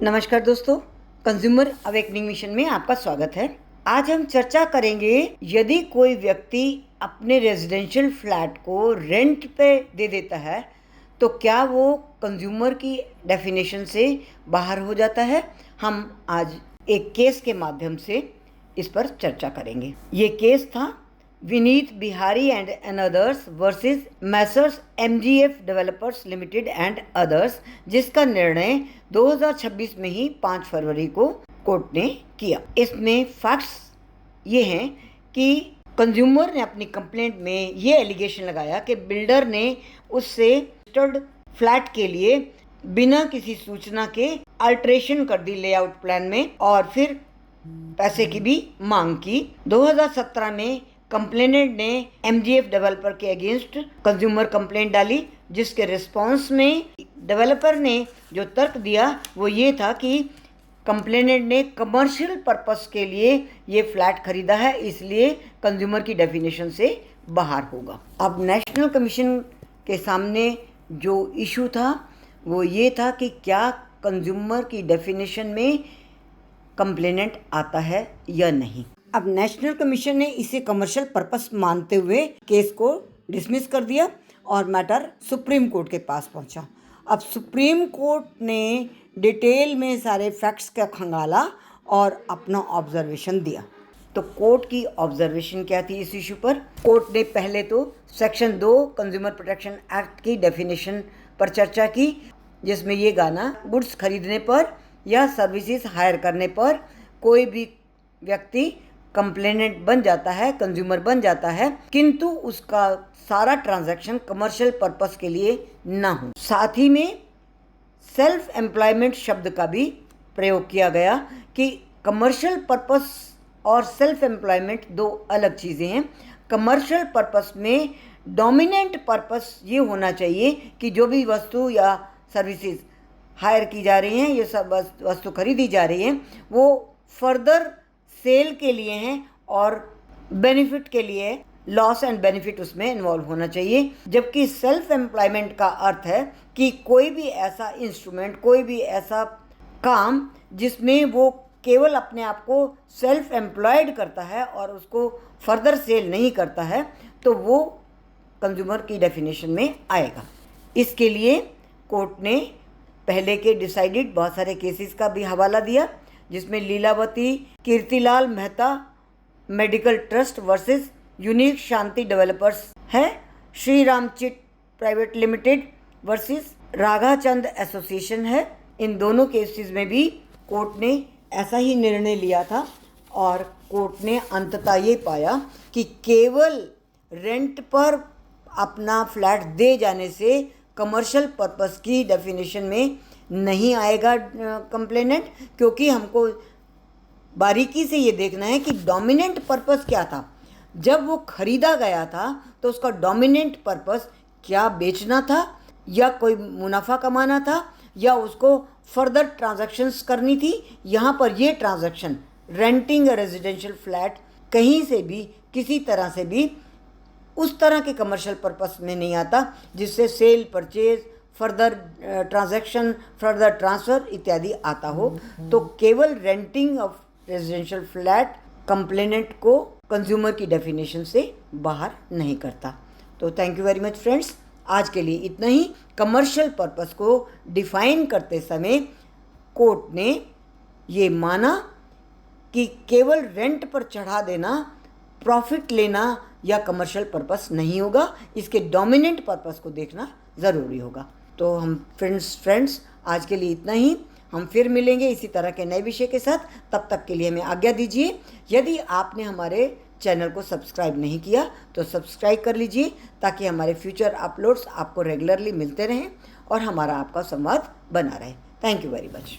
नमस्कार दोस्तों, consumer awakening mission में आपका स्वागत है। आज हम चर्चा करेंगे यदि कोई व्यक्ति अपने रेजिडेंशियल फ्लैट को रेंट पे दे देता है तो क्या वो कंज्यूमर की डेफिनेशन से बाहर हो जाता है। हम आज एक केस के माध्यम से इस पर चर्चा करेंगे। ये केस था Vineet Bihari and others versus Messrs MGF developers limited and others, जिसका निर्णय 2026 में ही 5 फरवरी को कोर्ट ने किया। इसमें फैक्ट्स ये हैं कि कंज्यूमर ने अपनी कंप्लेंट में ये एलिगेशन लगाया कि बिल्डर ने उससे रजिस्टर्ड फ्लैट के लिए बिना किसी सूचना के अल्ट्रेशन कर दी लेआउट प्लान में और फिर पैसे की भी मांग की। 2017 में कंप्लेनेंट ने MGF डेवलपर के अगेंस्ट कंज्यूमर कंप्लेंट डाली, जिसके रिस्पांस में डेवलपर ने जो तर्क दिया वो ये था कि कंप्लेनेंट ने कमर्शियल पर्पस के लिए ये फ्लैट खरीदा है, इसलिए कंज्यूमर की डेफिनेशन से बाहर होगा। अब नेशनल कमीशन के सामने जो इशू था वो ये था कि क्या कंज्यूमर की डेफिनेशन में कंप्लेनेंट आता है या नहीं। अब नेशनल कमीशन ने इसे कमर्शियल पर्पस मानते हुए केस को डिसमिस कर दिया और मैटर सुप्रीम कोर्ट के पास पहुंचा। अब सुप्रीम कोर्ट ने डिटेल में सारे फैक्ट्स का खंगाला और अपना ऑब्जर्वेशन दिया। तो कोर्ट की ऑब्जर्वेशन क्या थी इस इशू पर? कोर्ट ने पहले तो सेक्शन 2 कंज्यूमर प्रोटेक्शन एक्ट की डेफिनेशन पर चर्चा की, जिसमें ये गाना गुड्स खरीदने पर या सर्विसेज हायर करने पर कोई भी व्यक्ति कंप्लेनेंट बन जाता है, कंज्यूमर बन जाता है, किंतु उसका सारा ट्रांजैक्शन कमर्शियल पर्पस के लिए ना हो। साथ ही में सेल्फ एम्प्लॉयमेंट शब्द का भी प्रयोग किया गया कि कमर्शियल पर्पस और सेल्फ एम्प्लॉयमेंट दो अलग चीज़ें हैं। कमर्शियल पर्पस में डोमिनेंट पर्पस ये होना चाहिए कि जो भी वस्तु या सर्विसेज हायर की जा रही हैं, ये सब वस्तु खरीदी जा रही हैं, वो फर्दर सेल के लिए हैं और बेनिफिट के लिए, लॉस एंड बेनिफिट उसमें इन्वॉल्व होना चाहिए। जबकि सेल्फ एम्प्लॉयमेंट का अर्थ है कि कोई भी ऐसा इंस्ट्रूमेंट, कोई भी ऐसा काम जिसमें वो केवल अपने आप को सेल्फ एम्प्लॉयड करता है और उसको फर्दर सेल नहीं करता है, तो वो कंज्यूमर की डेफिनेशन में आएगा। इसके लिए कोर्ट ने पहले के डिसाइडेड बहुत सारे केसेस का भी हवाला दिया, जिसमें Lilavati Kirtilal Mehta medical trust versus unique Shanti developers है, Shri Ram chit private limited versus Raghachand association है। इन दोनों केसेस में भी कोर्ट ने ऐसा ही निर्णय लिया था और कोर्ट ने अंततः ये पाया कि केवल रेंट पर अपना फ्लैट दे जाने से कमर्शियल पर्पस की डेफिनेशन में नहीं आएगा कंप्लेनेंट, क्योंकि हमको बारीकी से ये देखना है कि डोमिनेंट पर्पस क्या था। जब वो खरीदा गया था तो उसका डोमिनेंट पर्पस क्या बेचना था या कोई मुनाफा कमाना था या उसको फर्दर ट्रांजैक्शंस करनी थी। यहाँ पर ये ट्रांजैक्शन रेंटिंग अ रेजिडेंशियल फ्लैट कहीं से भी किसी तरह से भी उस तरह के कमर्शियल पर्पस में नहीं आता जिससे sale, purchase, further transaction, further transfer इत्यादि आता हो। तो केवल renting of residential flat complainant को कंज्यूमर की डेफिनेशन से बाहर नहीं करता। तो thank you very much friends, आज के लिए इतना ही। कमर्शियल पर्पस को डिफाइन करते समय कोर्ट ने ये माना कि केवल रेंट पर चढ़ा देना, प्रॉफिट लेना या कमर्शियल पर्पस नहीं होगा, इसके डोमिनेंट पर्पस को देखना ज़रूरी होगा। तो हम फ्रेंड्स आज के लिए इतना ही। हम फिर मिलेंगे इसी तरह के नए विषय के साथ। तब तक के लिए हमें आज्ञा दीजिए। यदि आपने हमारे चैनल को सब्सक्राइब नहीं किया तो सब्सक्राइब कर लीजिए, ताकि हमारे फ्यूचर अपलोड्स आपको रेगुलरली मिलते रहें और हमारा आपका संवाद बना रहे। Thank you very much.